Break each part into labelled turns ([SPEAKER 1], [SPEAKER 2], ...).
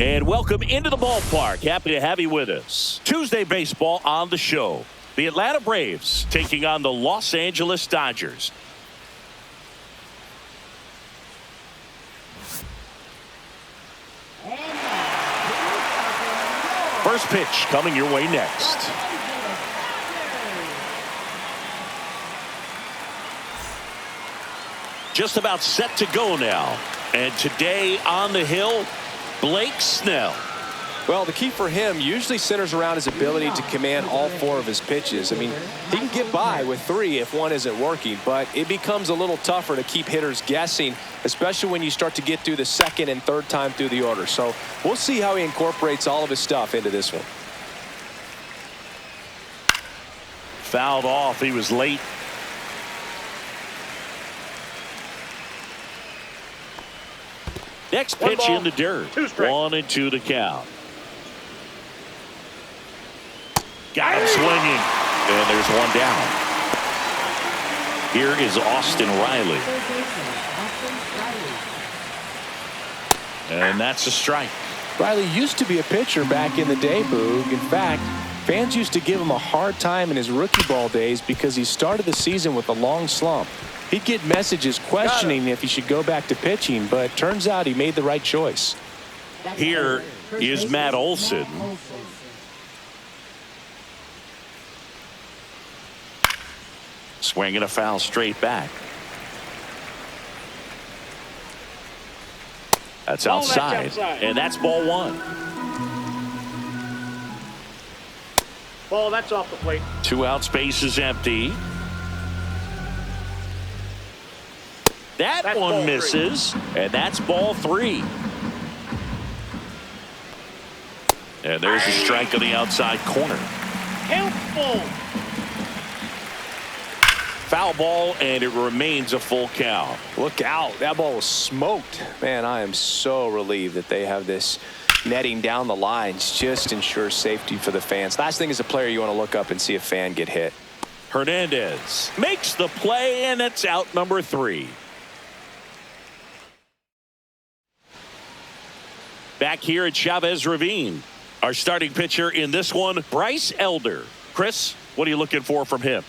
[SPEAKER 1] And welcome into the ballpark. Happy to have you with us. Tuesday baseball on the show. The Atlanta Braves taking on the Los Angeles Dodgers. First pitch coming your way next. Just about set to go now. And today on the hill, Blake Snell.
[SPEAKER 2] Well, the key for him usually centers around his ability to command all 4 of his pitches. I mean, he can get by with 3 if one isn't working, but it becomes a little tougher to keep hitters guessing, especially when you start to get through the second and third time through the order. So we'll see how he incorporates all of his stuff into this one.
[SPEAKER 1] Fouled off. He was late. Next pitch in the dirt. 1-2 the count. Got him swinging. And there's one down. Here is Austin Riley. And that's a strike.
[SPEAKER 2] Riley used to be a pitcher back in the day, Boog. In fact, fans used to give him a hard time in his rookie ball days because he started the season with a long slump. He'd get messages questioning if he should go back to pitching, but turns out he made the right choice.
[SPEAKER 1] Here is Matt Olson. Swinging a foul straight back. That's outside. And that's ball 1.
[SPEAKER 3] Ball, that's off the plate.
[SPEAKER 1] 2 out, space is empty. That one misses, and that's ball 3. And there's a strike on the outside corner.
[SPEAKER 3] Helpful.
[SPEAKER 1] Foul ball, and it remains a full count.
[SPEAKER 2] Look out. That ball was smoked. Man, I am so relieved that they have this netting down the lines. Just ensures safety for the fans. Last thing as a player, you want to look up and see a fan get hit.
[SPEAKER 1] Hernandez makes the play, and it's out number 3. Back here at Chavez Ravine, our starting pitcher in this one, Bryce Elder. Chris, what are you looking for from him?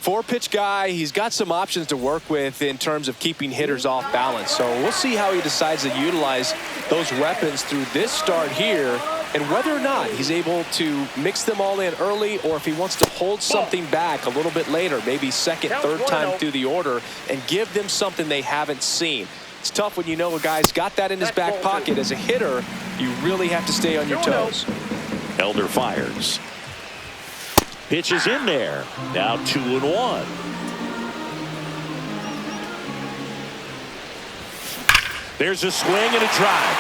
[SPEAKER 2] 4-pitch guy. He's got some options to work with in terms of keeping hitters off balance. So we'll see how he decides to utilize those weapons through this start here and whether or not he's able to mix them all in early or if he wants to hold something back a little bit later, maybe second, third time through the order and give them something they haven't seen. It's tough when you know a guy's got that in his back pocket. As a hitter, you really have to stay on your toes.
[SPEAKER 1] Elder fires. Pitch is in there. Now 2-1. There's a swing and a drive.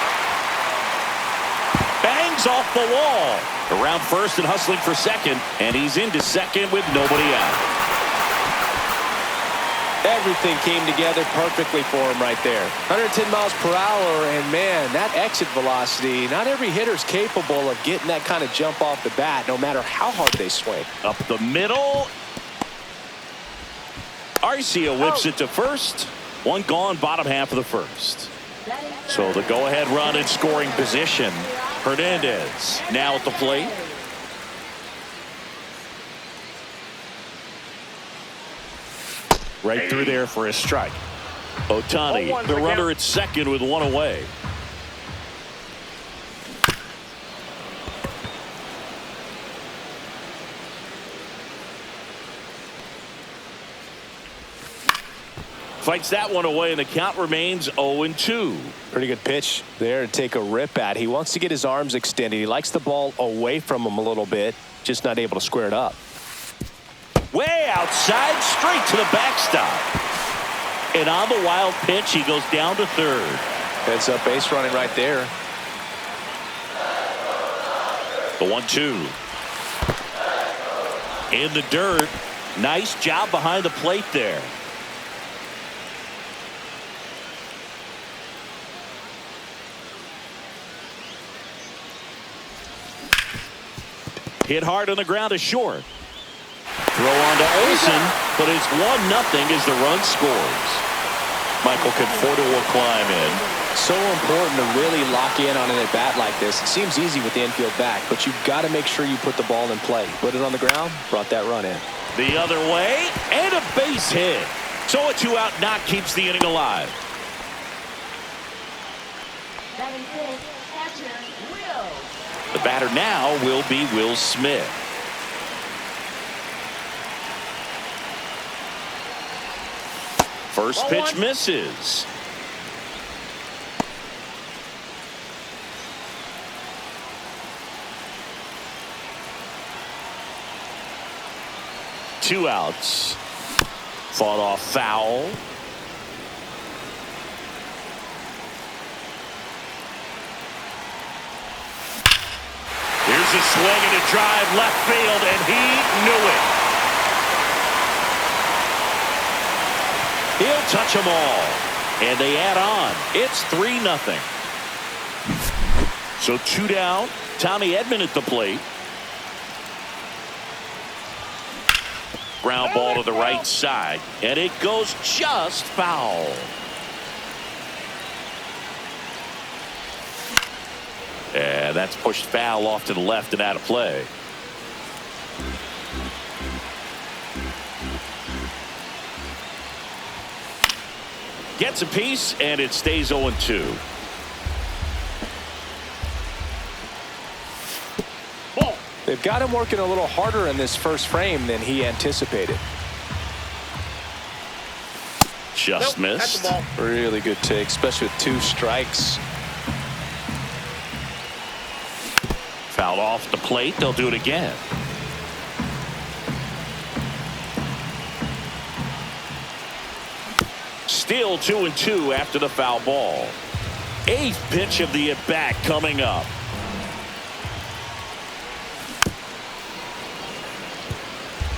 [SPEAKER 1] Bangs off the wall. Around first and hustling for second. And he's into second with nobody out.
[SPEAKER 2] Everything came together perfectly for him right there. 110 miles per hour, and man, that exit velocity, not every hitter's capable of getting that kind of jump off the bat, no matter how hard they swing.
[SPEAKER 1] Up the middle. Arcia whips it to first. One gone, bottom half of the first. So the go-ahead run in scoring position. Hernandez now at the plate. Right through there for a strike. Ohtani, the runner at second with 1 away. Fights that one away, and the count remains 0-2.
[SPEAKER 2] Pretty good pitch there to take a rip at. He wants to get his arms extended. He likes the ball away from him a little bit, just not able to square it up.
[SPEAKER 1] Way outside, straight to the backstop. And on the wild pitch, he goes down to third.
[SPEAKER 2] Heads up base running right there.
[SPEAKER 1] The 1-2. In the dirt. Nice job behind the plate there. Hit hard on the ground to short. Throw on to Olsen, but it's 1-0 as the run scores. Michael Conforto will climb in.
[SPEAKER 2] So important to really lock in on an at-bat like this. It seems easy with the infield back, but you've got to make sure you put the ball in play. Put it on the ground, brought that run in.
[SPEAKER 1] The other way, and a base hit. So a 2-out knock keeps the inning alive. The batter now will be Will Smith. First pitch misses. Two outs. Fought off foul. Here's a swing and a drive left field, and he knew it. He'll touch them all. And they add on. It's 3-0. So 2 down. Tommy Edman at the plate. Ground ball to the right side. And it goes just foul. And that's pushed foul off to the left and out of play. Gets a piece, and it stays 0-2.
[SPEAKER 2] They've got him working a little harder in this first frame than he anticipated.
[SPEAKER 1] Just missed.
[SPEAKER 2] Really good take, especially with 2 strikes.
[SPEAKER 1] Fouled off the plate. They'll do it again. Still 2-2 after the foul ball. 8th pitch of the at-bat coming up.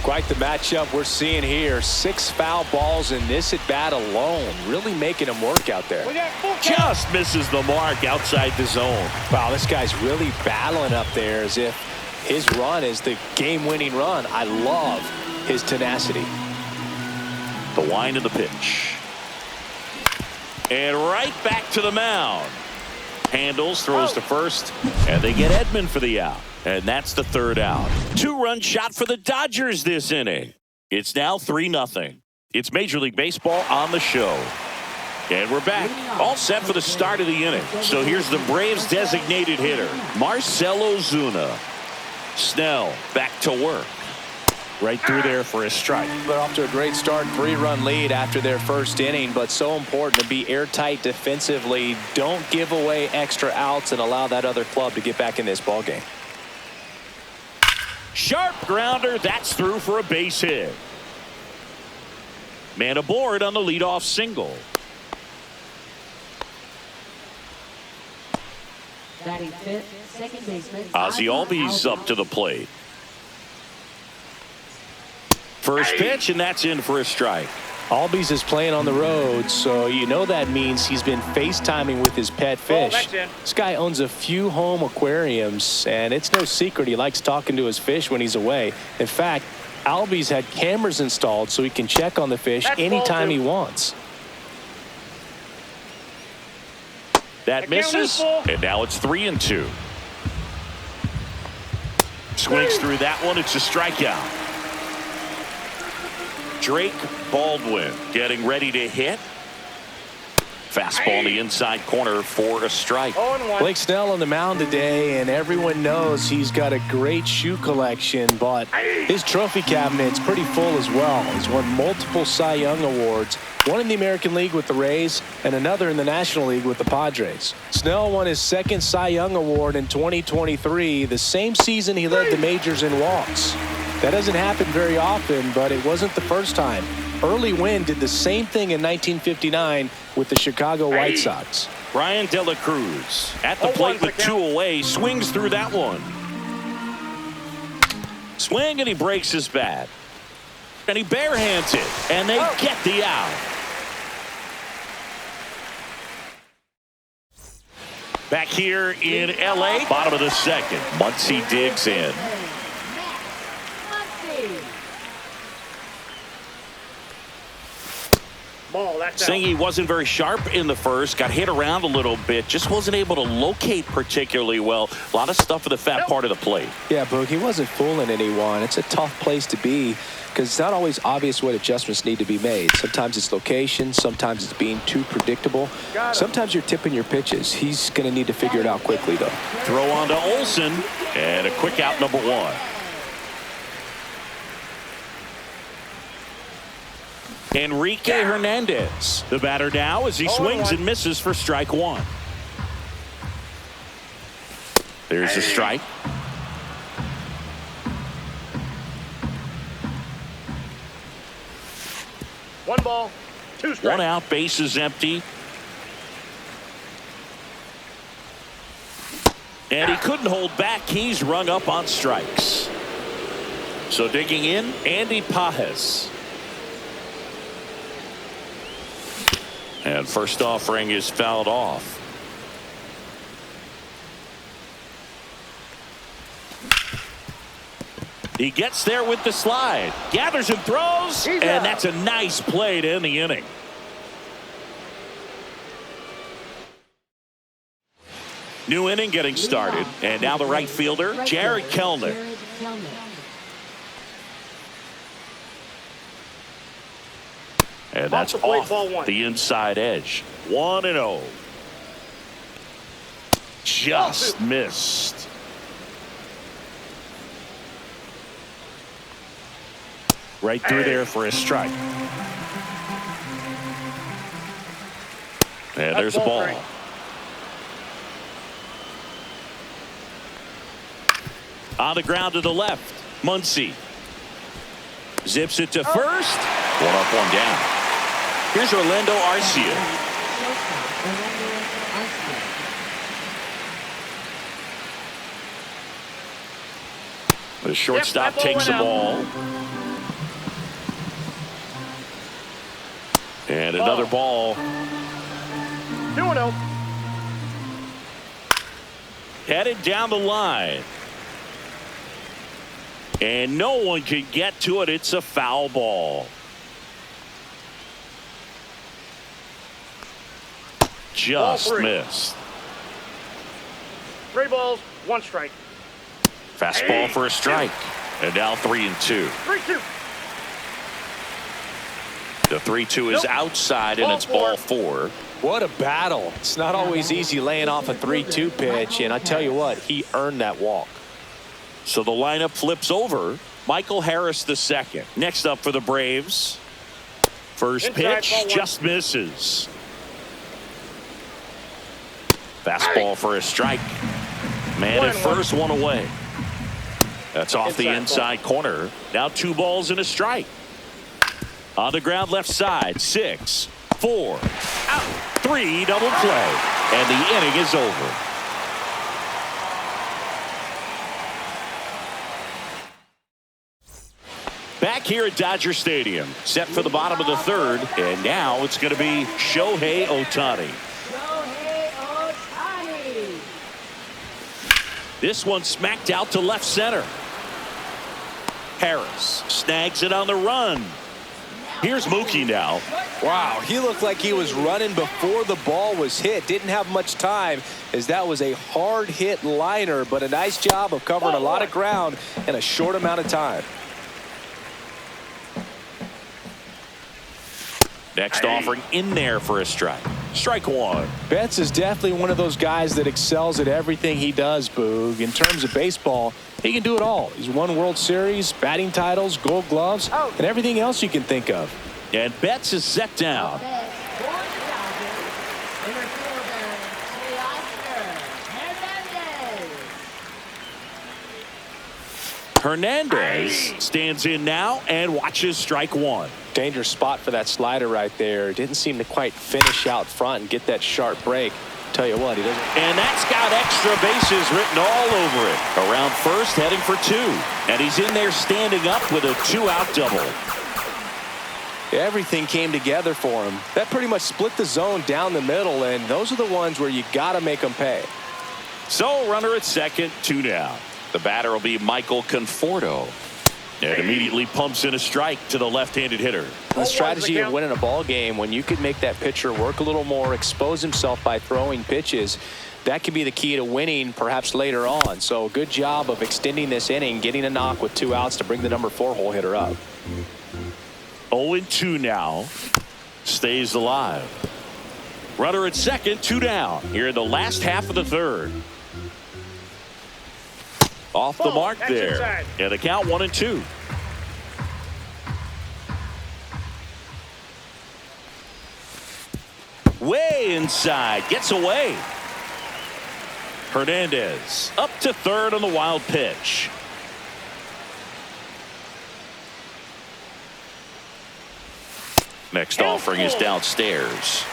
[SPEAKER 2] Quite the matchup we're seeing here. 6 foul balls in this at-bat alone. Really making him work out there.
[SPEAKER 1] Just misses the mark outside the zone.
[SPEAKER 2] Wow, this guy's really battling up there as if his run is the game-winning run. I love his tenacity.
[SPEAKER 1] The wind of the pitch. And right back to the mound. Handles, throws to first, and they get Edman for the out. And that's the 3rd out. 2-run shot for the Dodgers this inning. It's now 3-0. It's Major League Baseball on the show. And we're back. All set for the start of the inning. So here's the Braves designated hitter, Marcell Ozuna. Snell back to work. Right through there for a strike.
[SPEAKER 2] They're off to a great start. 3-run lead after their first inning, but so important to be airtight defensively. Don't give away extra outs and allow that other club to get back in this ballgame.
[SPEAKER 1] Sharp grounder. That's through for a base hit. Man aboard on the leadoff single. Ozzie Albies up to the plate. First pitch, and that's in for a strike.
[SPEAKER 2] Albies is playing on the road, so you know that means he's been FaceTiming with his pet fish. This guy owns a few home aquariums, and it's no secret he likes talking to his fish when he's away. In fact, Albies had cameras installed so he can check on the fish anytime he wants.
[SPEAKER 1] That misses, and now it's 3-2. Swings through that one. It's a strikeout. Drake Baldwin getting ready to hit. Fastball in the inside corner for a strike.
[SPEAKER 2] Blake Snell on the mound today, and everyone knows he's got a great shoe collection, but his trophy cabinet's pretty full as well. He's won multiple Cy Young awards, one in the American League with the Rays and another in the National League with the Padres. Snell won his 2nd Cy Young award in 2023, the same season he led the majors in walks. That doesn't happen very often, but it wasn't the first time. Early Wynn did the same thing in 1959 with the Chicago White Sox.
[SPEAKER 1] Brian De La Cruz at the plate with 2 away. Swings through that one. Swing, and he breaks his bat. And he barehands it. And they get the out. Back here in L.A., bottom of the 2nd. Muncy digs in.
[SPEAKER 3] Ball, that's
[SPEAKER 1] Saying
[SPEAKER 3] out.
[SPEAKER 1] he wasn't very sharp in the first, got hit around a little bit, just wasn't able to locate particularly well. A lot of stuff in the fat part of the plate.
[SPEAKER 2] Yeah, Boog, he wasn't fooling anyone. It's a tough place to be because it's not always obvious what adjustments need to be made. Sometimes it's location, sometimes it's being too predictable. Sometimes you're tipping your pitches. He's going to need to figure it out quickly, though.
[SPEAKER 1] Throw on to Olsen, and a quick out, number one. Enrique Hernandez, the batter now as he swings and misses for strike one. There's a strike.
[SPEAKER 3] One ball, two strikes.
[SPEAKER 1] One out, base is empty. And he couldn't hold back. He's rung up on strikes. So digging in, Andy Pajes. And first offering is fouled off. He gets there with the slide, gathers and throws, and that's a nice play to end the inning. New inning getting started, and now the right fielder, Jared Kelnick. And that's off the inside edge. 1-0. Just missed. Right through there for a strike. And there's a ball. On the ground to the left. Muncy zips it to first. One up, one down. Here's Orlando Arcia. The shortstop takes the ball. And another ball.
[SPEAKER 3] 2-0.
[SPEAKER 1] Headed down the line. And no one can get to it. It's a foul ball. Just missed.
[SPEAKER 3] 3 balls, 1 strike.
[SPEAKER 1] Fastball for a strike. And now 3-2.
[SPEAKER 3] 3-2.
[SPEAKER 1] The 3-2 is outside, and it's ball 4.
[SPEAKER 2] What a battle. It's not always easy laying off a 3-2 pitch, and I tell you what, he earned that walk.
[SPEAKER 1] So the lineup flips over. Michael Harris the second. Next up for the Braves. First pitch just misses. Fastball for a strike. Man at first, one away. That's off the inside corner. Now 2 balls and a strike. On the ground left side. 6, 4, out. 3, double play. And the inning is over. Back here at Dodger Stadium, set for the bottom of the third, and now it's going to be Shohei Ohtani. This one smacked out to left center. Harris snags it on the run. Here's Mookie now.
[SPEAKER 2] Wow, he looked like he was running before the ball was hit. Didn't have much time as that was a hard hit liner, but a nice job of covering a lot of ground in a short amount of time.
[SPEAKER 1] Next offering in there for a strike. Strike 1.
[SPEAKER 2] Betts is definitely one of those guys that excels at everything he does, Boog. In terms of baseball, he can do it all. He's won World Series, batting titles, Gold Gloves, and everything else you can think of.
[SPEAKER 1] And Betts is set down. Hernandez stands in now and watches strike 1.
[SPEAKER 2] Dangerous spot for that slider right there. Didn't seem to quite finish out front and get that sharp break. Tell you what, he doesn't.
[SPEAKER 1] And that's got extra bases written all over it. Around first, heading for 2. And he's in there standing up with a 2-out double.
[SPEAKER 2] Everything came together for him. That pretty much split the zone down the middle, and those are the ones where you got to make them pay.
[SPEAKER 1] So runner at second, 2 down. The batter will be Michael Conforto. And immediately pumps in a strike to the left-handed hitter.
[SPEAKER 2] The strategy of winning a ball game, when you can make that pitcher work a little more, expose himself by throwing pitches, that could be the key to winning perhaps later on. So good job of extending this inning, getting a knock with 2 outs to bring the number 4 hole hitter up.
[SPEAKER 1] 0-2 now. Stays alive. Runner at second, 2 down here in the last half of the third. Off the mark there. And the count 1-2. Way inside. Gets away. Hernandez up to third on the wild pitch. Next offering is downstairs.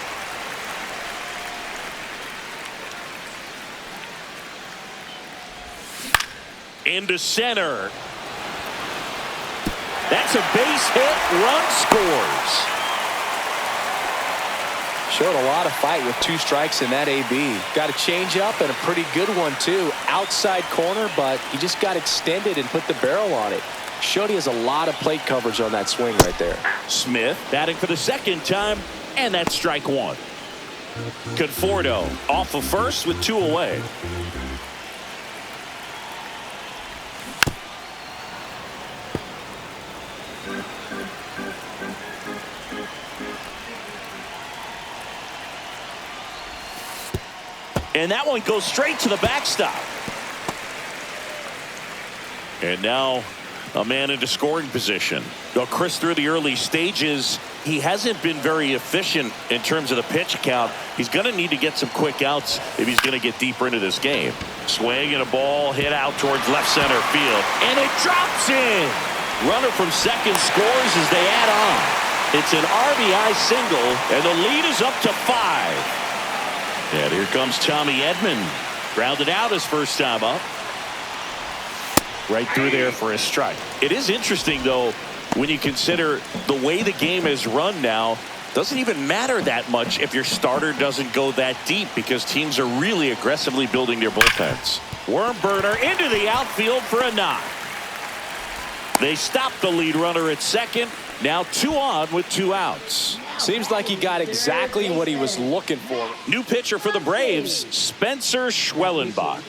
[SPEAKER 1] Into center. That's a base hit. Run scores.
[SPEAKER 2] Showed a lot of fight with 2 strikes in that AB. Got a change up and a pretty good one too. Outside corner, but he just got extended and put the barrel on it. Showed he has a lot of plate coverage on that swing right there.
[SPEAKER 1] Smith batting for the second time, and that's strike 1. Conforto off of first with 2 away. And that one goes straight to the backstop. And now a man into scoring position. Well, Chris, through the early stages, he hasn't been very efficient in terms of the pitch count. He's going to need to get some quick outs if he's going to get deeper into this game. Swing and a ball hit out towards left center field. And it drops in. Runner from second scores as they add on. It's an RBI single, and the lead is up to 5. And here comes Tommy Edman. Grounded out his first time up. Right through there for a strike. It is interesting, though, when you consider the way the game is run now. Doesn't even matter that much if your starter doesn't go that deep, because teams are really aggressively building their bullpens. Worm burner into the outfield for a knock. They stop the lead runner at second. Now 2 on with 2 outs.
[SPEAKER 2] Seems like he got exactly what he was looking for.
[SPEAKER 1] New pitcher for the Braves, Spencer Schwellenbach.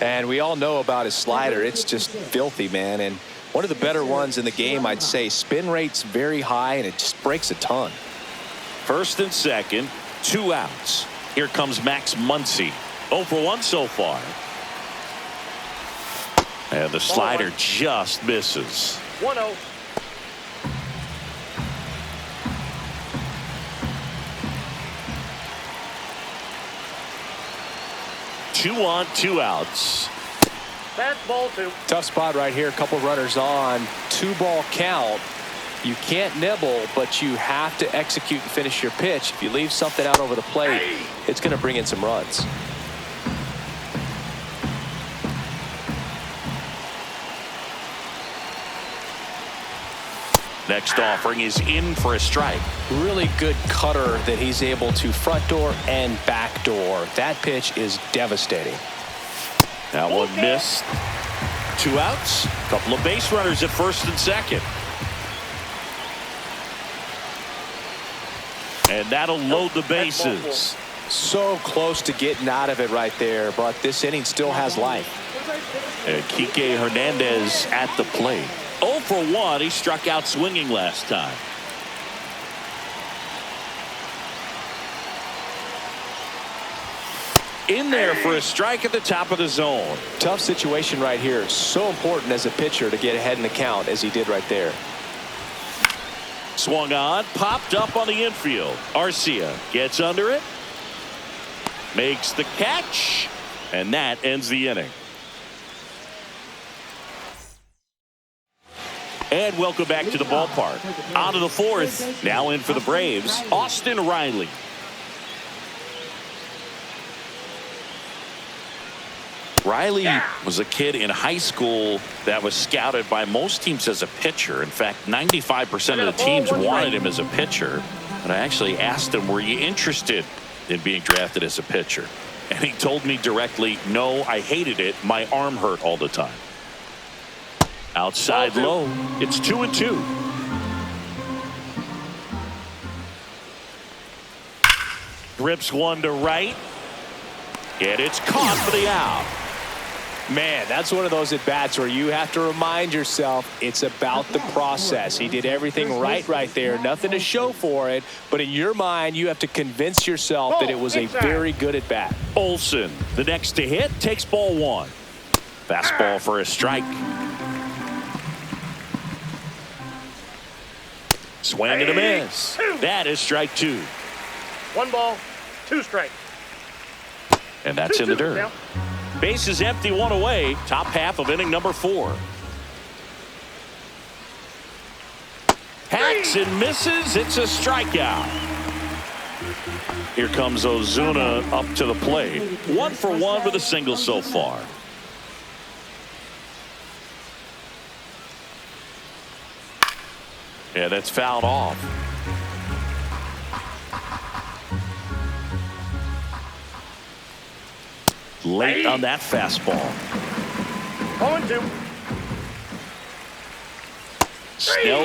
[SPEAKER 2] And we all know about his slider. It's just filthy, man. And one of the better ones in the game, I'd say. Spin rate's very high, and it just breaks a ton.
[SPEAKER 1] First and second, 2 outs. Here comes Max Muncy. 0 for 1 so far. And the slider just misses.
[SPEAKER 3] 1-0.
[SPEAKER 1] 2 on, 2 outs.
[SPEAKER 3] That's ball 2.
[SPEAKER 2] Tough spot right here. A couple runners on. 2-ball count. You can't nibble, but you have to execute and finish your pitch. If you leave something out over the plate, it's going to bring in some runs.
[SPEAKER 1] Next offering is in for a strike.
[SPEAKER 2] Really good cutter that he's able to front door and back door. That pitch is devastating.
[SPEAKER 1] That one missed. 2 outs. Couple of base runners at first and second. And that'll load the bases.
[SPEAKER 2] So close to getting out of it right there, but this inning still has life.
[SPEAKER 1] And Kike Hernandez at the plate. 0 for 1. He struck out swinging last time. In there for a strike at the top of the zone.
[SPEAKER 2] Tough situation right here. So important as a pitcher to get ahead in the count as he did right there.
[SPEAKER 1] Swung on, popped up on the infield. Arcia gets under it, makes the catch, and that ends the inning. And welcome back to the ballpark. On to the 4th. Now in for the Braves, Austin Riley. Riley was a kid in high school that was scouted by most teams as a pitcher. In fact, 95% of the teams wanted him as a pitcher. And I actually asked him, were you interested in being drafted as a pitcher? And he told me directly, no, I hated it. My arm hurt all the time. Outside low. It's 2-2. Rips one to right. And it's caught for the out.
[SPEAKER 2] Man, that's one of those at-bats where you have to remind yourself it's about the process. He did everything right there. Nothing to show for it. But in your mind, you have to convince yourself that it was a very good at-bat.
[SPEAKER 1] Olsen, the next to hit, takes ball one. Fastball for a strike. Swing and a miss. That is strike two.
[SPEAKER 3] 1 ball, 2 strikes.
[SPEAKER 1] And that's in the dirt. Base is empty, 1 away. Top half of inning number 4. Hacks and misses. It's a strikeout. Here comes Ozuna up to the plate. 1 for 1 with a single so far. Yeah, that's fouled off. Late on that fastball.
[SPEAKER 3] 0-2.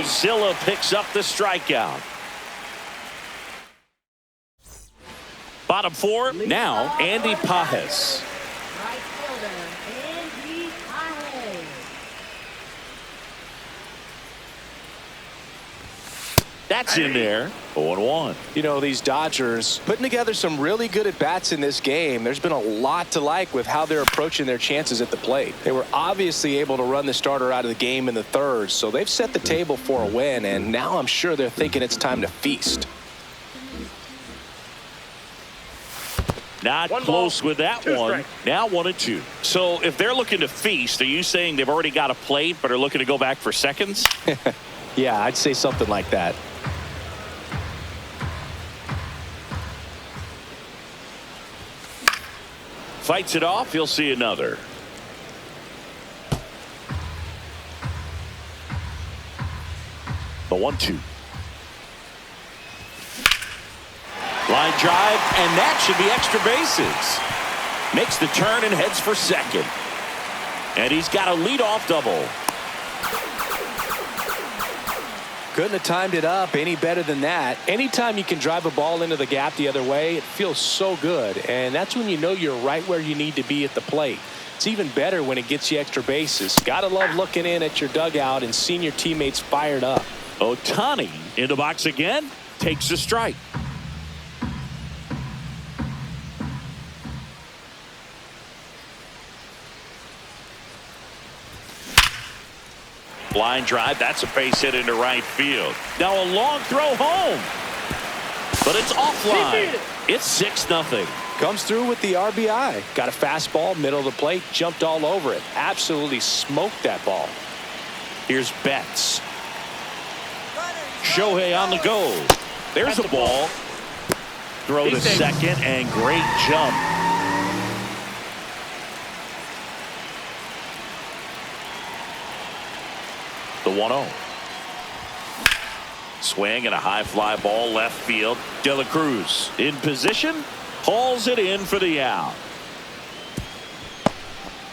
[SPEAKER 1] Snell picks up the strikeout. Bottom 4, now Andy Pajes.
[SPEAKER 4] Right fielder, Andy Pajes.
[SPEAKER 1] That's in there. 0-1.
[SPEAKER 2] You know, these Dodgers putting together some really good at-bats in this game. There's been a lot to like with how they're approaching their chances at the plate. They were obviously able to run the starter out of the game in the third, so they've set the table for a win, and now I'm sure they're thinking it's time to feast.
[SPEAKER 1] Not
[SPEAKER 3] One
[SPEAKER 1] close
[SPEAKER 3] ball,
[SPEAKER 1] with that
[SPEAKER 3] 2
[SPEAKER 1] one.
[SPEAKER 3] strikes.
[SPEAKER 1] Now 1-2. So if they're looking to feast, are you saying they've already got a plate but are looking to go back for seconds?
[SPEAKER 2] Yeah, I'd say something like that.
[SPEAKER 1] Fights it off. He'll see another. The 1-2. Line drive, and that should be extra bases. Makes the turn and heads for second. And he's got a leadoff double.
[SPEAKER 2] Couldn't have timed it up any better than that. Anytime you can drive a ball into the gap the other way, it feels so good. And that's when you know you're right where you need to be at the plate. It's even better when it gets you extra bases. Gotta love looking in at your dugout and seeing your teammates fired up.
[SPEAKER 1] Ohtani in the box again. Takes a strike. Line drive. That's a base hit into right field. Now a long throw home. But it's offline. It's 6-0.
[SPEAKER 2] Comes through with the RBI. Got a fastball, middle of the plate, jumped all over it. Absolutely smoked that ball.
[SPEAKER 1] Here's Betts. Shohei on the go. There's a ball. Throw to second, and great jump. The 1-0. Swing and a high fly ball left field. De La Cruz in position. Hauls it in for the out.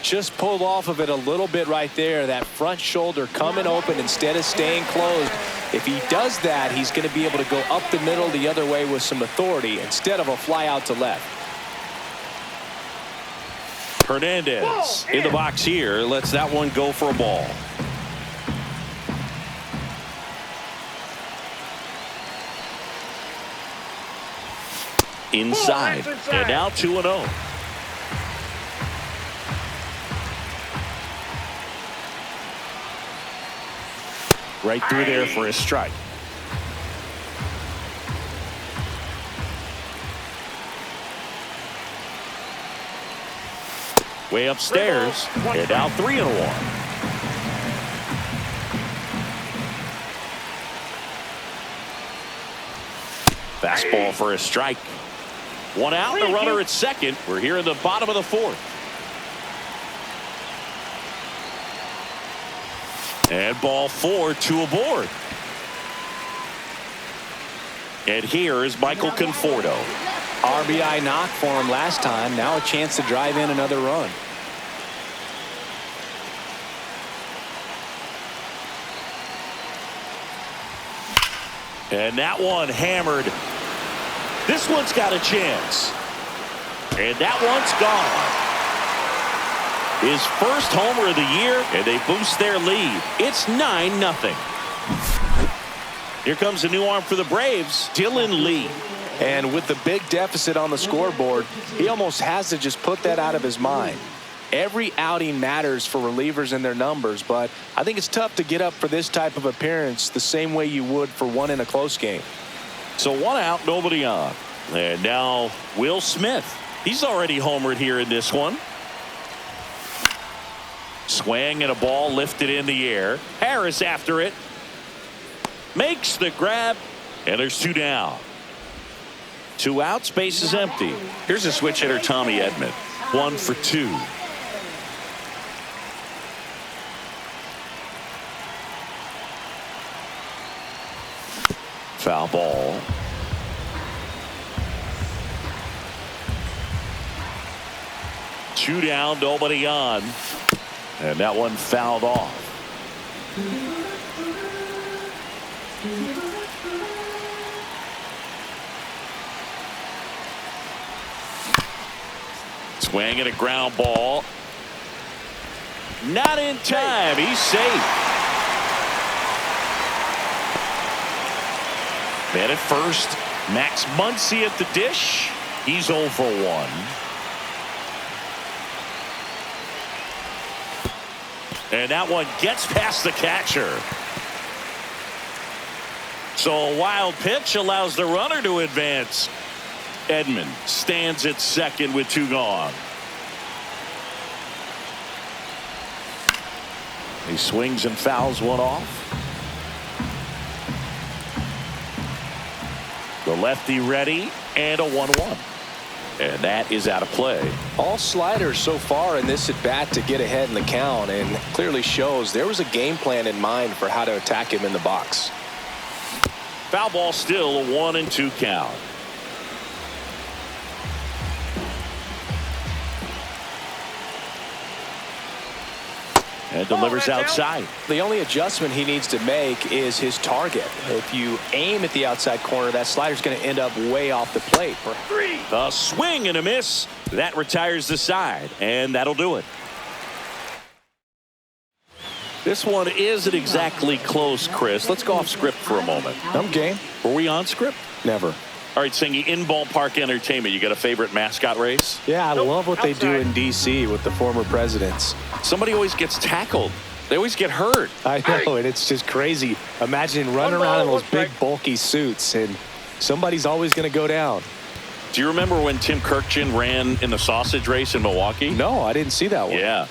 [SPEAKER 2] Just pulled off of it a little bit right there. That front shoulder coming open instead of staying closed. If he does that, he's going to be able to go up the middle the other way with some authority instead of a fly out to left.
[SPEAKER 1] Hernandez in the box here. Lets that one go for a ball. Inside. And now 2-0. Right through there for a strike. Way upstairs. And now 3-1. Fastball for a strike. One out, the runner at second. We're here in the bottom of the 4th. And ball 4, 2 aboard. And here is Michael Conforto.
[SPEAKER 2] RBI knock for him last time. Now a chance to drive in another run.
[SPEAKER 1] And that one hammered. This one's got a chance. And that one's gone. His first homer of the year, and they boost their lead. It's 9-0. Here comes a new arm for the Braves, Dylan Lee.
[SPEAKER 2] And with the big deficit on the scoreboard, he almost has to just put that out of his mind. Every outing matters for relievers and their numbers, but I think it's tough to get up for this type of appearance the same way you would for one in a close game.
[SPEAKER 1] So 1 out, nobody on. And now Will Smith. He's already homered here in this one. Swing and a ball lifted in the air. Harris after it. Makes the grab. And there's 2 down. 2 outs, base is empty. Here's a switch hitter, Tommy Edman. 1 for 2. Foul ball. Two down, nobody on. And that one fouled off. Swing and a ground ball. Not in time. He's safe. Man at first. Max Muncy at the dish. He's 0 for 1. And that one gets past the catcher. So a wild pitch allows the runner to advance. Edman stands at second with 2 gone. He swings and fouls one off. The lefty ready, and a 1-1. And that is out of play.
[SPEAKER 2] All sliders so far in this at bat to get ahead in the count, and clearly shows there was a game plan in mind for how to attack him in the box.
[SPEAKER 1] Foul ball, still a 1-2 count. And delivers outside.
[SPEAKER 2] The only adjustment he needs to make is his target. If you aim at the outside corner, that slider's going to end up way off the plate.
[SPEAKER 1] A swing and a miss. That retires the side, and that'll do it. This one isn't exactly close, Chris. Let's go off script for a moment.
[SPEAKER 2] I'm game.
[SPEAKER 1] Were we on script?
[SPEAKER 2] Never.
[SPEAKER 1] All right, Singy, in ballpark entertainment, you got a favorite mascot race?
[SPEAKER 2] Yeah, I love what they do in D.C. with the former presidents.
[SPEAKER 1] Somebody always gets tackled. They always get hurt.
[SPEAKER 2] I know, and it's just crazy. Imagine running around in those big, bulky suits, and somebody's always going to go down.
[SPEAKER 1] Do you remember when Tim Kirkjian ran in the sausage race in Milwaukee?
[SPEAKER 2] No, I didn't see that one.
[SPEAKER 1] Yeah.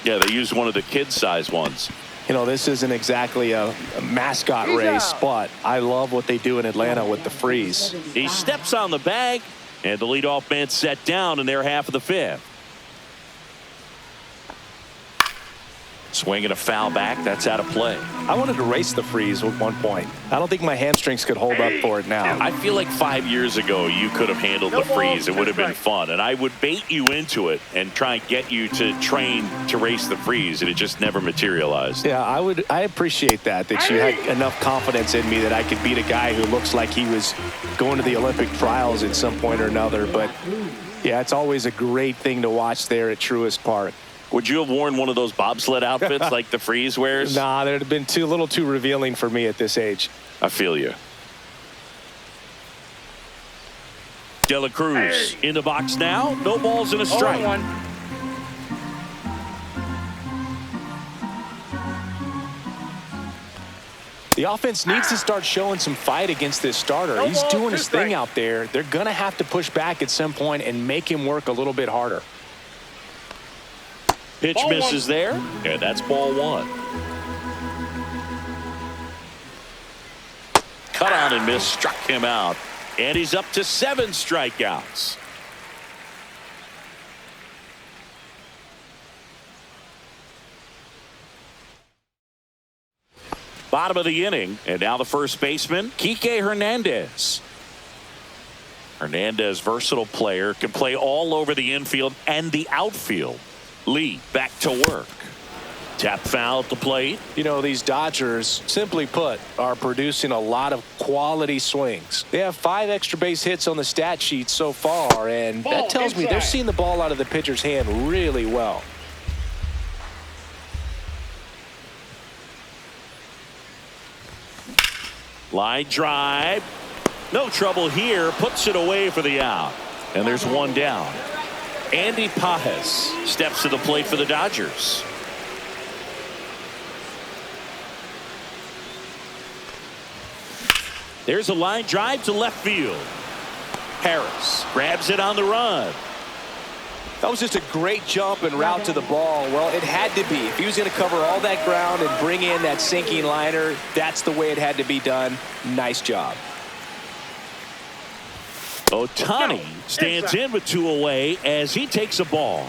[SPEAKER 1] Yeah, they used one of the kid-size ones.
[SPEAKER 2] You know, this isn't exactly a mascot race, but I love what they do in Atlanta with the freeze.
[SPEAKER 1] He steps on the bag, and the leadoff man set down in their half of the 5th. Swing and a foul back. That's out of play.
[SPEAKER 2] I wanted to race the freeze at one point. I don't think my hamstrings could hold up for it now.
[SPEAKER 1] I feel like 5 years ago you could have handled the freeze. It would have been fun, and I would bait you into it and try and get you to train to race the freeze, and it just never materialized.
[SPEAKER 2] Yeah, I appreciate that you had enough confidence in me that I could beat a guy who looks like he was going to the Olympic trials at some point or another. But yeah, it's always a great thing to watch there at Truist Park.
[SPEAKER 1] Would you have worn one of those bobsled outfits like the freeze wears?
[SPEAKER 2] Nah, that would have been a little too revealing for me at this age.
[SPEAKER 1] I feel you. De La Cruz in the box now. No balls and a strike.
[SPEAKER 3] 0-1.
[SPEAKER 2] The offense needs to start showing some fight against this starter. He's doing his thing out there. They're going to have to push back at some point and make him work a little bit harder.
[SPEAKER 1] Pitch misses there, and that's ball 1. Cut on and miss, struck him out, and he's up to 7 strikeouts. Bottom of the inning, and now the first baseman, Kike Hernandez. Hernandez, versatile player, can play all over the infield and the outfield. Lee back to work. Tap foul at the plate.
[SPEAKER 2] You know, these Dodgers, simply put, are producing a lot of quality swings. They have 5 extra base hits on the stat sheet so far, and that tells me they're seeing the ball out of the pitcher's hand really well.
[SPEAKER 1] Line drive. No trouble here. Puts it away for the out. And there's one down. Andy Pajes steps to the plate for the Dodgers. There's a line drive to left field. Harris grabs it on the run.
[SPEAKER 2] That was just a great jump and route to the ball. Well, it had to be. If he was going to cover all that ground and bring in that sinking liner, that's the way it had to be done. Nice job.
[SPEAKER 1] Ohtani stands in with 2 away as he takes a ball.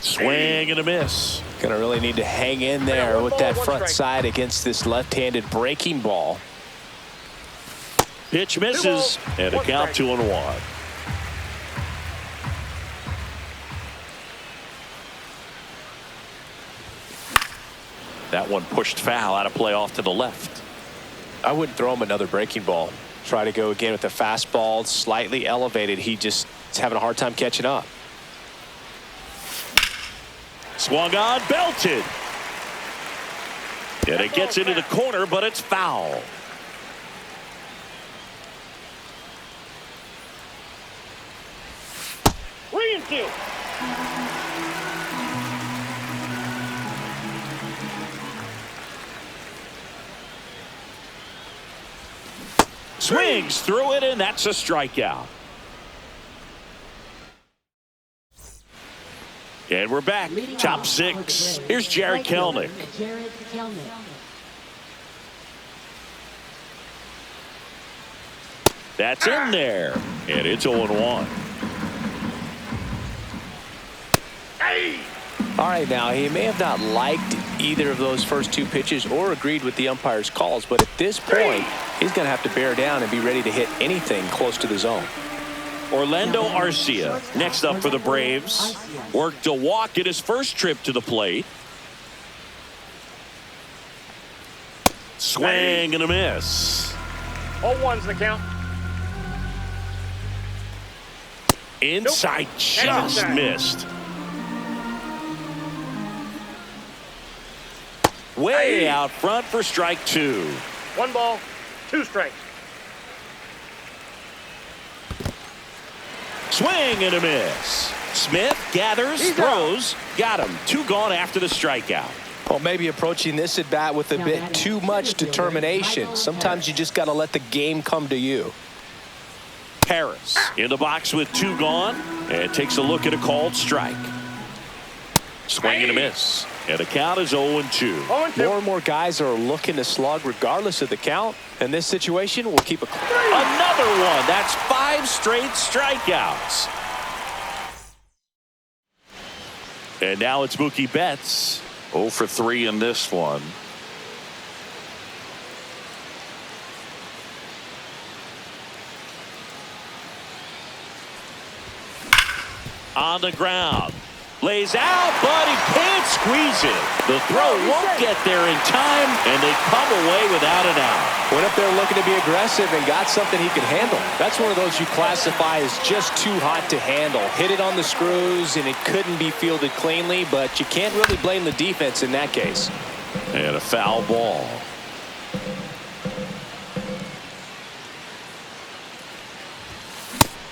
[SPEAKER 1] Swing and a miss.
[SPEAKER 2] Going to really need to hang in there with that front side against this left-handed breaking ball.
[SPEAKER 1] Pitch misses and a count 2-1. That one pushed foul out of play off to the left.
[SPEAKER 2] I wouldn't throw him another breaking ball. Try to go again with the fastball, slightly elevated. He just is having a hard time catching up.
[SPEAKER 1] Swung on, belted. And it gets into the corner, but it's foul.
[SPEAKER 3] Reinfield.
[SPEAKER 1] Swings through it, and that's a strikeout. And we're back. Top 6. Here's Jared Kelenic. That's in there. And it's 0-1.
[SPEAKER 2] All right, now, he may have not liked either of those first 2 pitches or agreed with the umpire's calls, but at this point, he's going to have to bear down and be ready to hit anything close to the zone.
[SPEAKER 1] Orlando Arcia next up for the Braves. Worked a walk at his first trip to the plate. Swing and a miss.
[SPEAKER 3] 0-1's the count.
[SPEAKER 1] Inside, just missed. Way out front for strike 2.
[SPEAKER 3] 1 ball, 2 strikes.
[SPEAKER 1] Swing and a miss. Smith gathers, throws, got him. 2 gone after the strikeout.
[SPEAKER 2] Well, maybe approaching this at bat with a bit too much determination. Sometimes you just got to let the game come to you.
[SPEAKER 1] Harris in the box with 2 gone and takes a look at a called strike. Swing and a miss. And the count is 0-2.
[SPEAKER 2] More and more guys are looking to slug regardless of the count. In this situation, we'll keep a...
[SPEAKER 1] Another one. That's 5 straight strikeouts. And now it's Mookie Betts. 0 for 3 in this one. On the ground. Lays out, but he can't squeeze it. The throw won't get there in time, and they come away without an out.
[SPEAKER 2] Went up there looking to be aggressive and got something he could handle. That's one of those you classify as just too hot to handle. Hit it on the screws, and it couldn't be fielded cleanly, but you can't really blame the defense in that case.
[SPEAKER 1] And a foul ball.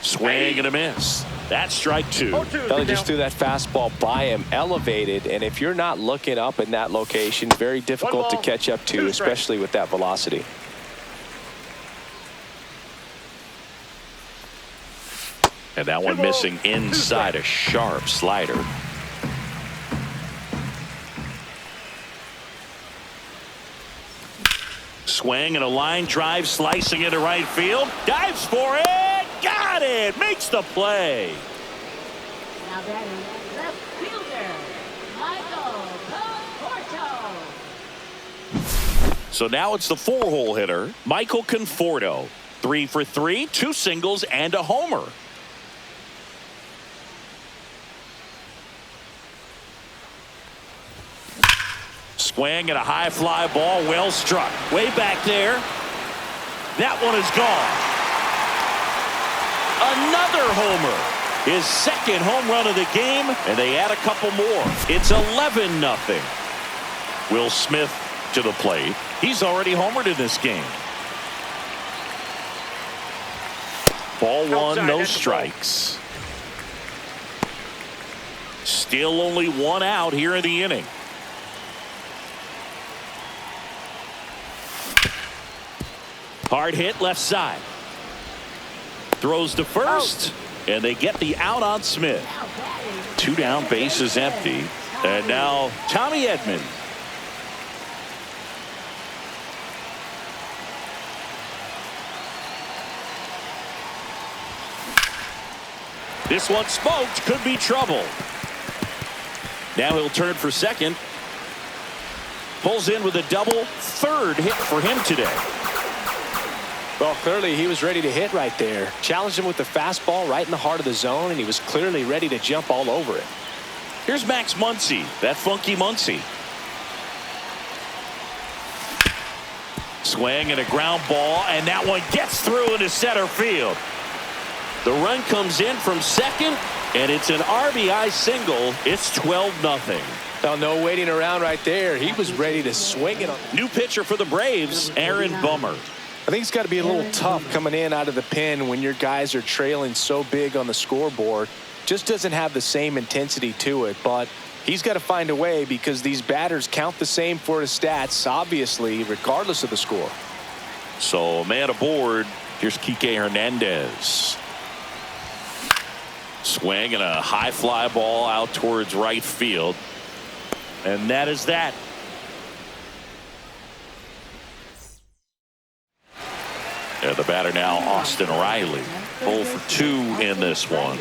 [SPEAKER 1] Swing and a miss. That's strike 2.
[SPEAKER 2] They just threw that fastball by him, elevated, and if you're not looking up in that location, very difficult to catch up to, especially with that velocity.
[SPEAKER 1] And that one missing inside a sharp slider. Swing and a line drive, slicing into right field. Dives for it. Got it. Makes the play.
[SPEAKER 4] Now batting left fielder, Michael Conforto.
[SPEAKER 1] So now it's the 4-hole hitter, Michael Conforto. 3 for 3, 2 singles and a homer. Swing and a high fly ball, well struck. Way back there. That one is gone. Another homer. His second home run of the game, and they add a couple more. It's 11-0. Will Smith to the plate. He's already homered in this game. Ball one, no strikes. Still only one out here in the inning. Hard hit left side. Throws to first, and they get the out on Smith. 2 down, bases empty. And now Tommy Edman. This one smoked, could be trouble. Now he'll turn for second. Pulls in with a double. Third hit for him today.
[SPEAKER 2] Well, clearly he was ready to hit right there. Challenged him with the fastball right in the heart of the zone, and he was clearly ready to jump all over it.
[SPEAKER 1] Here's Max Muncy, that funky Muncy. Swing and a ground ball, and that one gets through into center field. The run comes in from second, and it's an RBI single. It's 12-0.
[SPEAKER 2] Well, no waiting around right there. He was ready to swing it.
[SPEAKER 1] New pitcher for the Braves, Aaron Bummer.
[SPEAKER 2] I think it's got to be a little tough coming in out of the pen when your guys are trailing so big on the scoreboard. Just doesn't have the same intensity to it, but he's got to find a way because these batters count the same for his stats, obviously, regardless of the score.
[SPEAKER 1] So, man aboard. Here's Kike Hernandez. Swing and a high fly ball out towards right field. And that is that. And the batter now, Austin Riley. 0 for 2 in this one.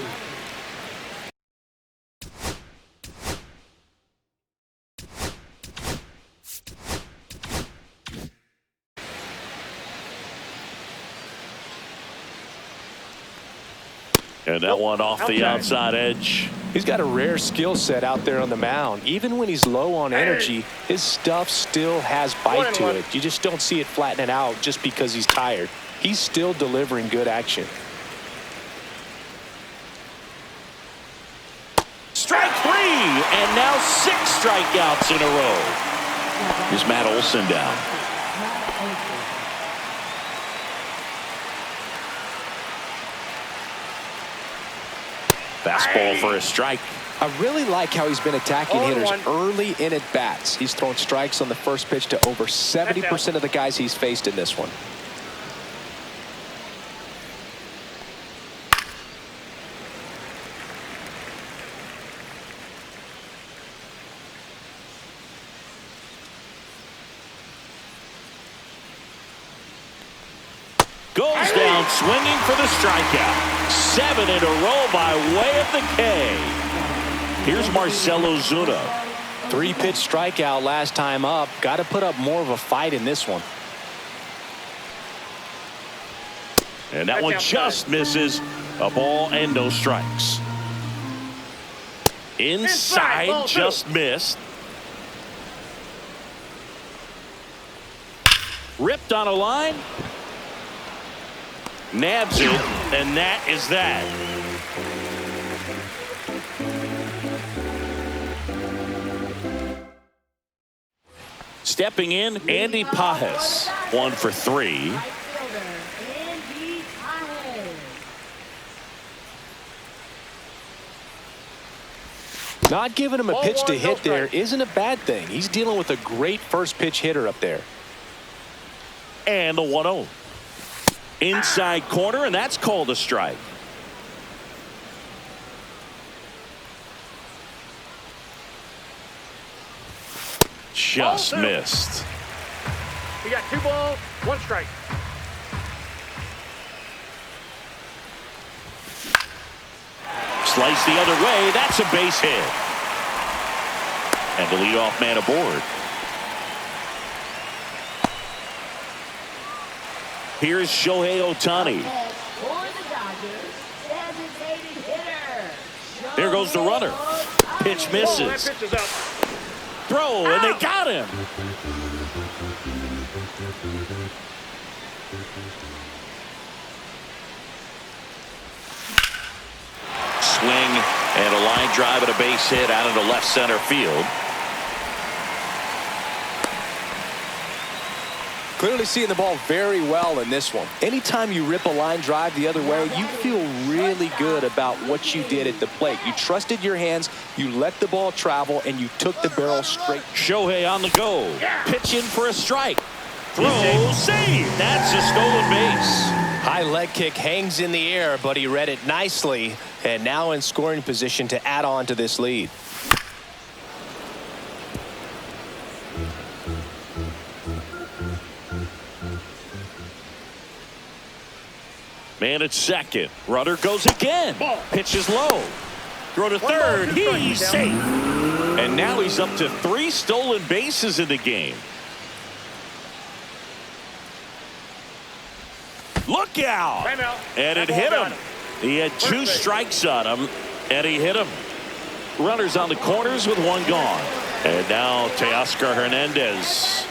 [SPEAKER 1] And that one off the outside edge.
[SPEAKER 2] He's got a rare skill set out there on the mound. Even when he's low on energy, his stuff still has bite to it. You just don't see it flattening out just because he's tired. He's still delivering good action.
[SPEAKER 1] Strike 3, and now 6 strikeouts in a row. Here's Matt Olson down. Fastball for a strike.
[SPEAKER 2] I really like how he's been attacking hitters early in at bats. He's thrown strikes on the first pitch to over 70% of the guys he's faced in this one.
[SPEAKER 1] Goes down swinging for the strikeout. 7 in a row by way of the K. Here's Marcelo Zuna.
[SPEAKER 2] 3-pitch strikeout last time up. Got to put up more of a fight in this one.
[SPEAKER 1] And that one just misses. A ball and no strikes. Inside, just missed. Ripped on a line. Nabs it, and that is that. Stepping in, Andy Pajes. 1 for 3.
[SPEAKER 2] Not giving him a pitch to hit there isn't a bad thing. He's dealing with a great first pitch hitter up there.
[SPEAKER 1] And the 1-0. Inside corner, and that's called a strike. Just missed.
[SPEAKER 3] We got 2 balls, 1 strike.
[SPEAKER 1] Slice the other way. That's a base hit. And the leadoff man aboard. Here's Shohei Ohtani. There goes the runner. Pitch misses. throw, and they got him. Swing and a line drive and a base hit out into left center field.
[SPEAKER 2] Clearly seeing the ball very well in this one. Anytime you rip a line drive the other way, you feel really good about what you did at the plate. You trusted your hands, you let the ball travel, and you took the barrel straight.
[SPEAKER 1] Shohei on the go. Pitch in for a strike. Throw, save. That's a stolen base.
[SPEAKER 2] High leg kick hangs in the air, but he read it nicely, and now in scoring position to add on to this lead.
[SPEAKER 1] Man at second. Runner goes again. Pitch is low. Throw to third. He's safe. And now he's up to 3 stolen bases in the game. Look out. And it hit him. He had 2 strikes on him, and he hit him. Runners on the corners with 1 gone. And now Teoscar Hernandez.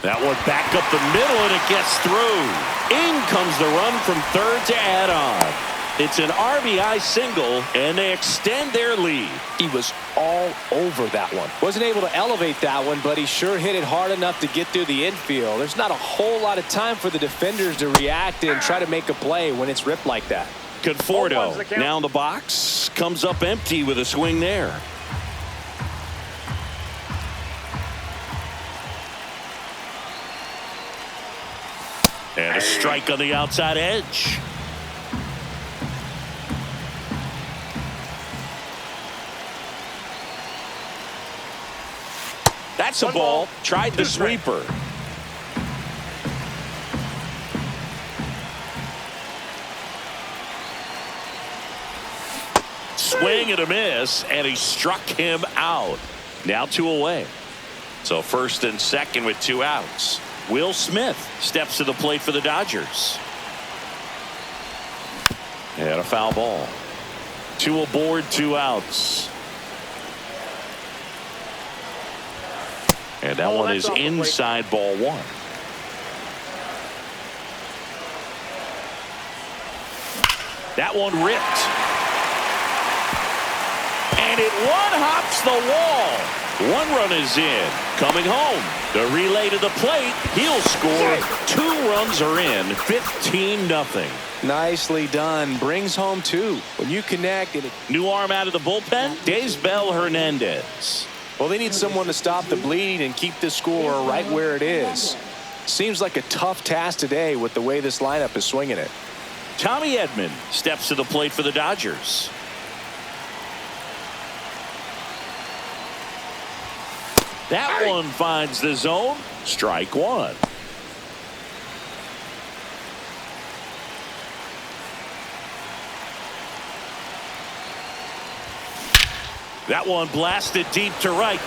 [SPEAKER 1] That one back up the middle, and it gets through. In comes the run from third to add on. It's an RBI single, and they extend their lead.
[SPEAKER 2] He was all over that one. Wasn't able to elevate that one, but he sure hit it hard enough to get through the infield. There's not a whole lot of time for the defenders to react and try to make a play when it's ripped like that.
[SPEAKER 1] Conforto now in the box. Comes up empty with a swing there. And a strike on the outside edge. That's a ball. Tried the sweeper. Swing and a miss, and he struck him out. Now 2 away. So first and second with 2 outs. Will Smith steps to the plate for the Dodgers. And a foul ball. 2 aboard, 2 outs. And that one is inside ball 1. That one ripped. And it one-hops the wall. 1 run is in. Coming home. The relay to the plate. He'll score. 2 runs are in. 15-0.
[SPEAKER 2] Nicely done. Brings home 2. When you connect.
[SPEAKER 1] New arm out of the bullpen. Daysbel Hernandez.
[SPEAKER 2] Well, they need someone to stop the bleeding and keep the score right where it is. Seems like a tough task today with the way this lineup is swinging it.
[SPEAKER 1] Tommy Edman steps to the plate for the Dodgers. That one finds the zone. Strike 1. That one blasted deep to right.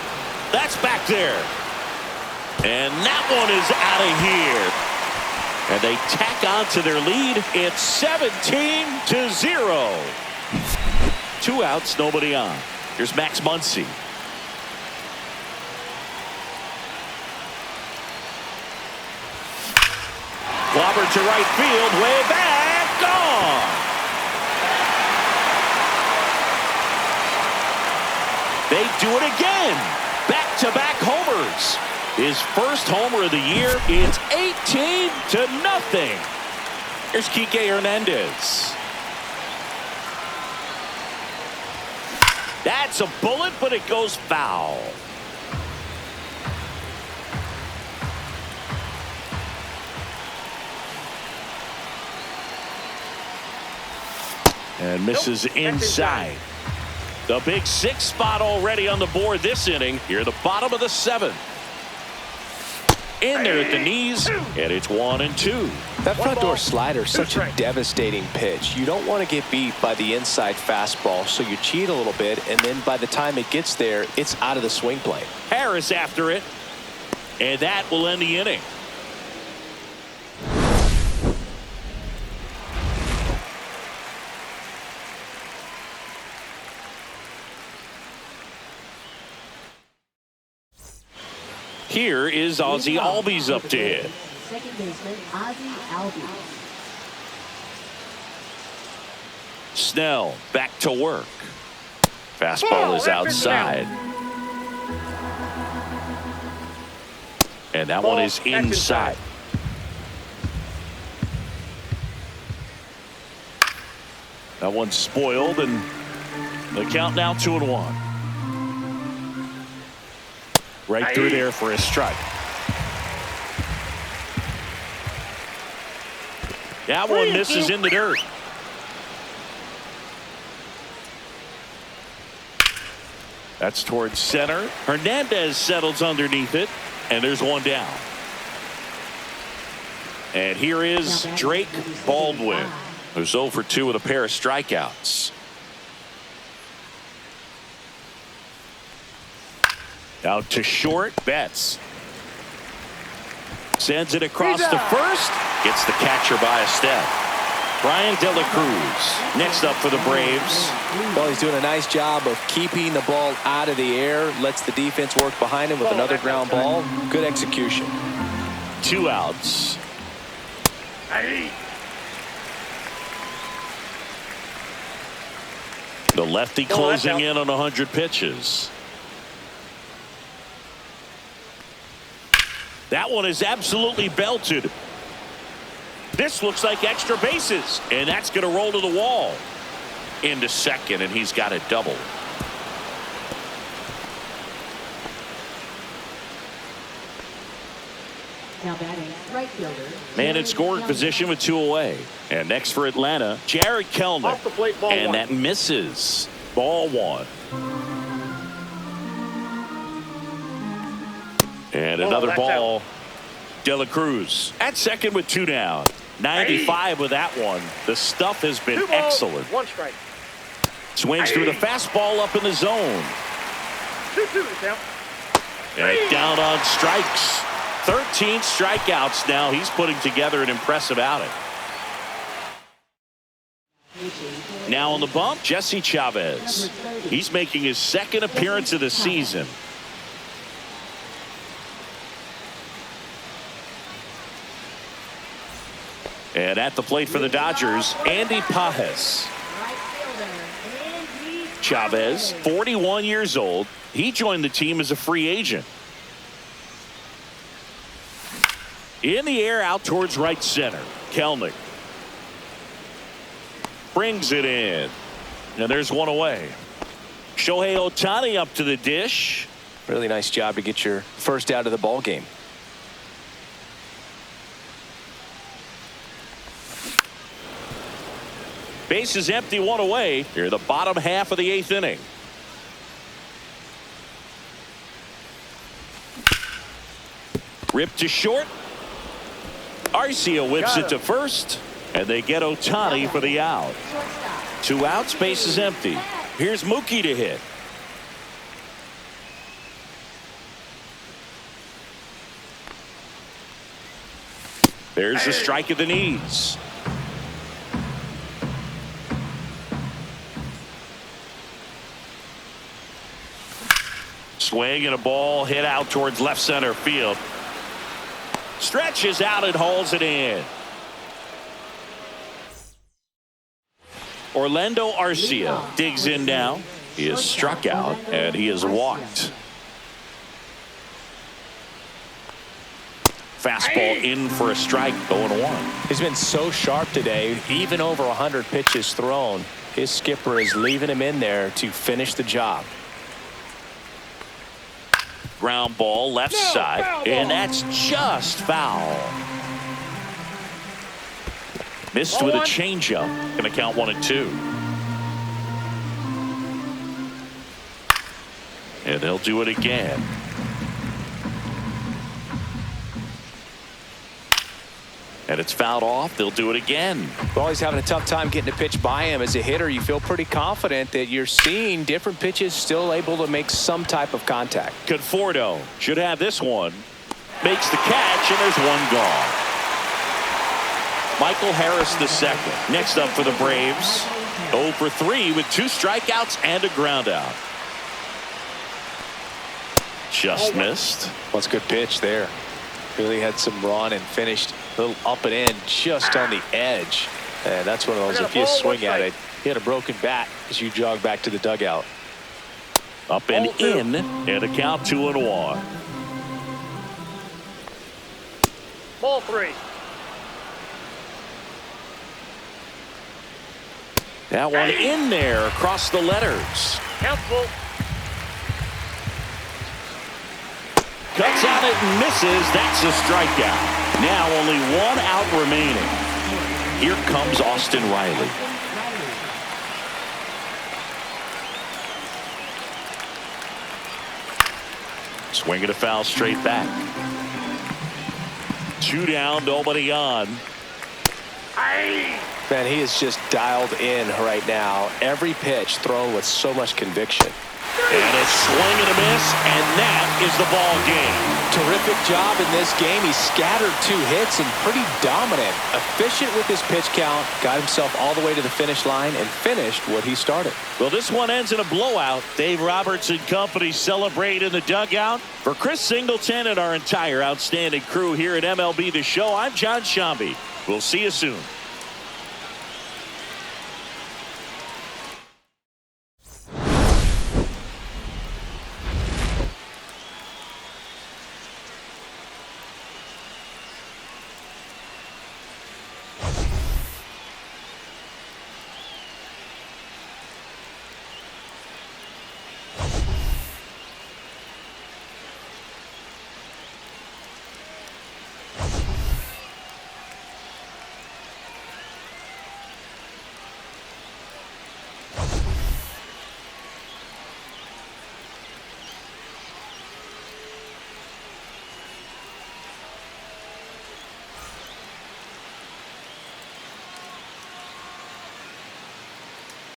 [SPEAKER 1] That's back there. And that one is out of here. And they tack on to their lead. It's 17-0. 2 outs, nobody on. Here's Max Muncy. Clobbered to right field, way back, gone. They do it again. Back-to-back homers. His first homer of the year. It's 18-0. Here's Kike Hernandez. That's a bullet, but it goes foul. And misses inside. The big 6th spot already on the board this inning. Here, the bottom of the 7th. In there at the knees, and it's 1-2.
[SPEAKER 2] That front door slider is such a devastating pitch. You don't want to get beat by the inside fastball, so you cheat a little bit, and then by the time it gets there, it's out of the swing plane.
[SPEAKER 1] Harris after it, and that will end the inning. Here is Ozzie Albies up to hit.
[SPEAKER 4] Second baseman, Ozzie Albies.
[SPEAKER 1] Snell back to work. Fastball is outside. And that one is inside. That one's spoiled, and the count now 2-1. Right through there for a strike. That one misses in the dirt. That's towards center. Hernandez settles underneath it, and there's one down. And here is Drake Baldwin, who's 0 for 2 with a pair of strikeouts. Out to short. Betts sends it across to first. Gets the catcher by a step. Brian De La Cruz next up for the Braves.
[SPEAKER 2] Well, he's doing a nice job of keeping the ball out of the air. Lets the defense work behind him with another ground ball. Good execution.
[SPEAKER 1] 2 outs. The lefty closing in on 100 pitches. That one is absolutely belted. This looks like extra bases, and that's going to roll to the wall. Into second, and he's got a double.
[SPEAKER 4] Now batting, right fielder.
[SPEAKER 1] Man in scoring position with 2 away. And next for Atlanta, Jared Kelnick.
[SPEAKER 3] Off the plate, ball
[SPEAKER 1] and
[SPEAKER 3] one.
[SPEAKER 1] that misses. Ball 1. And another ball. De La Cruz at second with 2 down. 95 with that one. The stuff has been
[SPEAKER 3] 2 balls,
[SPEAKER 1] excellent.
[SPEAKER 3] 1 strike.
[SPEAKER 1] Swings through the fastball up in the zone.
[SPEAKER 3] 2-2 count.
[SPEAKER 1] And down on strikes. 13 strikeouts now. He's putting together an impressive outing. Now on the bump, Jesse Chavez. He's making his second appearance of the season. And at the plate for the Dodgers, Andy Pajes. Chavez, 41 years old. He joined the team as a free agent. In the air, out towards right center. Kelnick brings it in. And there's one away. Shohei Ohtani up to the dish.
[SPEAKER 2] Really nice job to get your first out of the ball game.
[SPEAKER 1] Base is empty, 1 away. Here, the bottom half of the 8th inning. Ripped to short. Arcia whips it to first, and they get Ohtani for the out. 2 outs, base is empty. Here's Mookie to hit. There's the strike at the knees. Swing and a ball hit out towards left center field. Stretches out and hauls it in. Orlando Arcia digs in now. He is struck out and he is walked. Fastball in for a strike, 0-1.
[SPEAKER 2] He's been so sharp today, even over 100 pitches thrown. His skipper is leaving him in there to finish the job.
[SPEAKER 1] Ground ball left side, and that's just foul. Missed with a changeup. Going to count 1-2. And they'll do it again. And it's fouled off. They'll do it again.
[SPEAKER 2] Well, he's having a tough time getting a pitch by him. As a hitter, you feel pretty confident that you're seeing different pitches still able to make some type of contact.
[SPEAKER 1] Conforto should have this one. Makes the catch, and there's one gone. Michael Harris the second. Next up for the Braves. 0 for 3 with 2 strikeouts and a ground out. Just missed.
[SPEAKER 2] What's a good pitch there. Really had some run and finished a little up and in just on the edge. And that's one of those, if you swing at it, hit a broken bat as you jog back to the dugout.
[SPEAKER 1] Up and in, and a count 2-1.
[SPEAKER 3] Ball 3.
[SPEAKER 1] That one in there across the letters.
[SPEAKER 3] Count full.
[SPEAKER 1] Cuts on it and misses. That's a strikeout. Now only one out remaining. Here comes Austin Riley. Swing and a foul straight back. 2 down, nobody on.
[SPEAKER 2] Man, he is just dialed in right now. Every pitch thrown with so much conviction.
[SPEAKER 1] And a swing and a miss, and that is the ball game.
[SPEAKER 2] Terrific job in this game. He scattered 2 hits and pretty dominant. Efficient with his pitch count. Got himself all the way to the finish line and finished what he started.
[SPEAKER 1] Well, this one ends in a blowout. Dave Roberts and company celebrate in the dugout. For Chris Singleton and our entire outstanding crew here at MLB The Show, I'm John Shambi. We'll see you soon.